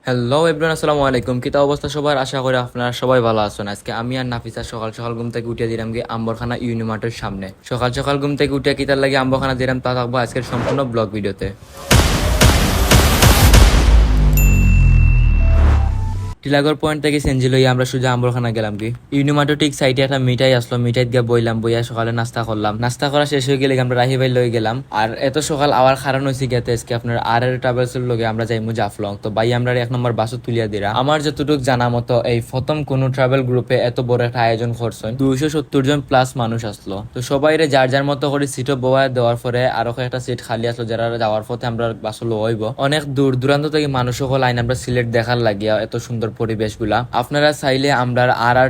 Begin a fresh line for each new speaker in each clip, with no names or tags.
Hello everyone, আসসালামু আলাইকুম। কিতা অবস্থা সবার? আশা করি আপনারা সবাই ভালো আছেন। আজকে আমি আর নাফিসা সকাল সকাল ঘুম থেকে উঠে দিলাম গিয়ে আম্বরখানা ইউনিমার্টের সামনে। সকাল সকাল ঘুম থেকে উঠে কিতার লাগে আম্বরখানা দিলাম তা থাকবো আজকের সম্পূর্ণ ব্লগ ভিডিওতে। টিলাগড় পয়েন্ট থেকে সেনজি লইয়া আমরা সোজা আম্বরখানা গেলাম কি ইউনিমার্টো ঠিক সাইডে একটা মিঠাই আসলো, মিঠাই দিয়ে বইলাম, বইয়া সকালে নাস্তা করলাম। নাস্তা করা শেষ হয়ে গেলে আমরা রাহি ভাই লই গেলাম। আর এত সকাল আওয়ার কারণ হয়েছে গেতে আজকে আপনার ট্রাভেলস এর লগে আমরা যাইমু জাফলং। তো ভাই আমরা 1 নম্বর বাসও তুলিয়া দিরা। আমার যতটুকু জানা মতো এই প্রথম কোন ট্রাভেল গ্রুপে এত বড় একটা আয়োজন করছেন। 270 জন প্লাস মানুষ আসলো। তো সবাই যার যার মতো করে সিটও বয়া দেওয়ার পরে আরো একটা সিট খালি আসলো, যারা যাওয়ার পথে আমরা বাসলো হইব। অনেক দূর দূরান্ত থেকে মানুষ সকল আইন আমরা সিলেট দেখার লাগিয়া এত সুন্দর পরিবেশ গুলা। আপনারা চাইলে আমরা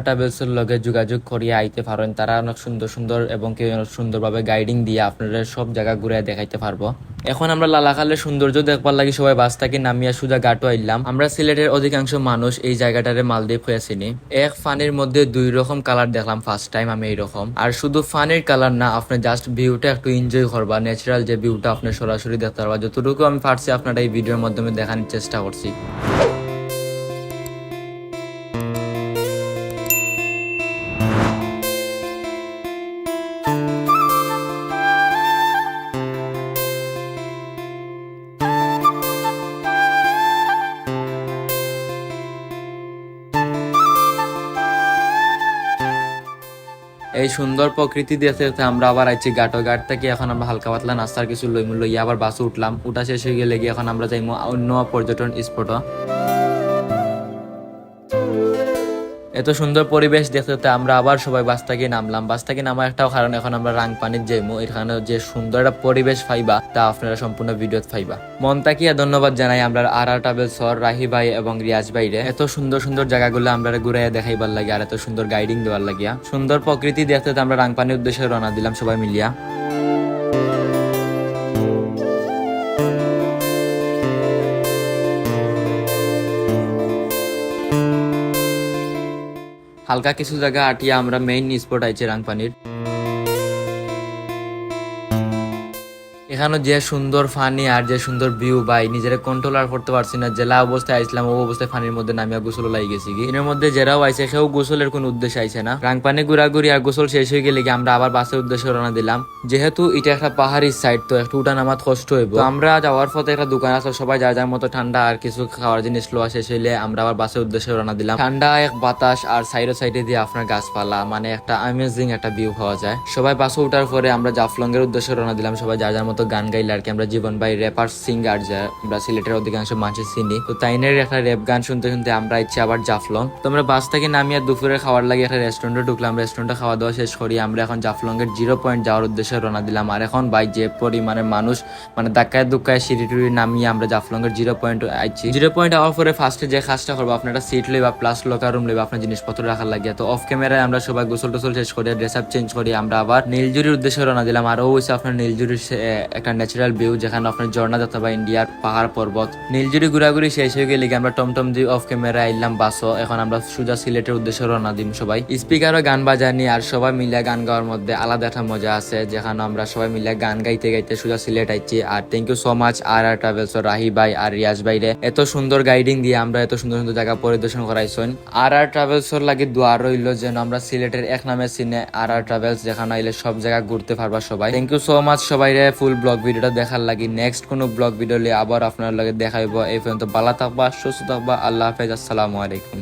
ট্রাভেলস এর লগে যোগাযোগ করিয়া আইতে পারেন। তারা অনেক সুন্দর সুন্দর এবং সুন্দরভাবে গাইডিং দিয়ে আপনারা সব জায়গা ঘুরে দেখাইতে পারবো। এখন আমরা লালাখালের সৌন্দর্য দেখবার লাগি সবাই বাস থেকে নামিয়া সোজা ঘাটও আইলাম। আমরা সিলেটের অধিকাংশ মানুষ এই জায়গাটারে মালদ্বীপ হয়ে চিনি। এক ফানির মধ্যে 2 রকম কালার দেখলাম ফার্স্ট টাইম আমি এইরকম। আর শুধু ফানির কালার না, আপনি জাস্ট ভিউটা একটু এনজয় করবা, ন্যাচারাল যে ভিউটা আপনি সরাসরি দেখতে পারবা। যতটুকু আমি পারছি আপনারা এই ভিডিওর মাধ্যমে দেখানোর চেষ্টা করছি। এই সুন্দর প্রকৃতি দেখতে দেখতে আমরা আবার আইছি ঘাট থেকে। এখন আমরা হালকা পাতলা নাস্তার কিছু লইয়া আবার বাসে উঠলাম। উঠা শেষ হয়ে গেলে গিয়ে এখন আমরা যাইমু অন্য পর্যটন স্পট। এত সুন্দর পরিবেশ দেখতে দেখতে আমরা আবার সবাই বাস থেকে নামলাম। বাস থেকে নামার একটাও কারণ এখন আমরা রাংপানির যাইমু। এখানে যে সুন্দর একটা পরিবেশ পাইবা তা আপনারা সম্পূর্ণ ভিডিওতে পাইবা। মন তাকিয়া ধন্যবাদ জানাই আমরা ট্রাভেলস রাহি ভাই এবং রিয়াজ ভাইরে এত সুন্দর সুন্দর জায়গাগুলো আমরা ঘুরে দেখাইবার লাগে আর এত সুন্দর গাইডিং দেওয়ার লাগিয়া। সুন্দর প্রকৃতি দেখতে আমরা রাংপানির উদ্দেশ্যে রওনা দিলাম সবাই মিলিয়া। হালকা কিছু জায়গা আটিয়া আমরা মেইন স্পট আইছি রাংপানির। এখানে যে সুন্দর ফানি আর যে সুন্দর ভিউ ভাই নিজেরা কন্ট্রোল আর করতে পারছি না। জেলা অবস্থায় আইছিলাম ও অবস্থায় ফানির মধ্যে নামিয়া গোসল লাই গেছি কি। এর মধ্যে যারাও আইছে সেও গোসলের কোন উদ্দেশ্য আইছে না। রাংপানি ঘুরাঘুরি আর গোসল শেষ হয়ে গেলে আমরা আবার বাসের উদ্দেশ্যে রওনা দিলাম। যেহেতু এটা একটা পাহাড়ি সাইড তো একটু উঠা নামাত কষ্ট হইব। তো আমরা যাওয়ার পথে একটা দোকান আছে, সবাই যার যার মতো ঠান্ডা আর কিছু খাওয়ার জিনিস লোয়া শেষ হইলে আমরা আবার বাসের উদ্দেশ্যে রওনা দিলাম। ঠান্ডা এক বাতাস আর সাইডে সাইডে দিয়ে আপনার গাছপালা, মানে একটা অ্যামেজিং একটা ভিউ পাওয়া যায়। সবাই বাসে উঠার পরে আমরা জাফলং এর উদ্দেশ্যে রওনা দিলাম। সবাই যার যার মতো গান গাইলে আর কি। আমরা জীবন ভাই র্যাপার সিঙ্গার, যা আমরা সিলেটের অধিকাংশ মানুষ চিনি, তো তাইনের একটা র্যাপ গান শুনতে শুনতে আমরা ইচ্ছে আবার জাফলং। তো আমরা বাস থেকে নামিয়ে দুপুরে খাওয়ার লাগে একটা রেস্টুরেন্টে ঢুকলাম। রেস্টুরেন্টে খাওয়া দাওয়া শেষ করি আমরা এখন জাফলং এর 0 পয়েন্ট যাওয়ার উদ্দেশ্যে রওনা দিলাম। আর এখন ভাই যে পরিমাণে মানুষ, মানে ধাক্কায় দুক্কায় সিঁড়ি টুড়ি নামিয়ে আমরা জাফলং এর 0 পয়েন্ট আইছি। 0 পয়েন্ট আওয়ার পরে ফার্স্টে যে কাজটা করবো, আপনারা সিট লইবা প্লাস লকার রুম লইবা আপনার জিনিসপত্র রাখার লাগিয়া। তো অফ ক্যামেরায় আমরা সবাই গোসল টোসল শেষ করে ড্রেস আপ চেঞ্জ করি আমরা আবার নীলজুরির উদ্দেশ্যে রওনা দিলাম। আর ওই আপনার নীলজুরির একটা ন্যাচারাল ভিউ, যেখানে আপনার ঝর্ণা দেখতে পাই, ইন্ডিয়ার পাহাড় পর্বত। নীলজুরি ঘুরাঘুরি শেষ হয়ে গেলে আমরা টমটম দিয়ে অফ ক্যামেরা আইলাম বাসও। এখন আমরা সোজা সিলেটের উদ্দেশ্যে রওনা দিম। সবাই স্পিকারও গান বাজানি আর সবাই মিলে গান গাওয়ার মধ্যে আলাদা একটা মজা আছে, যেখানে আমরা সবাই মিলে গান গাইতে গাইতে সোজা সিলেট আইছি। আর thank you so much travels Rahi ভাই আর রিয়াজ ভাইরে এত সুন্দর গাইডিং দিয়ে আমরা এত সুন্দর সুন্দর জায়গা পরিদর্শন করাইছেন। ট্রাভেলস লাগে দোয়া রইল যেন আমরা সিলেটের এক নামে চিনে ট্রাভেলস, যেখানে আইলে সব জায়গা ঘুরতে পারবা সবাই। থ্যাংক ইউ সো মাচ সবাই রে ফুল ব্লগ ভিডিওটা দেখার লাগি। নেক্সট কোনো ব্লগ ভিডিও আবার আপনার লগে দেখাইব। এই পর্যন্ত ভালো থাকবা, সুস্থ থাকবা। আল্লাহ হাফেজ, আসসালামু আলাইকুম।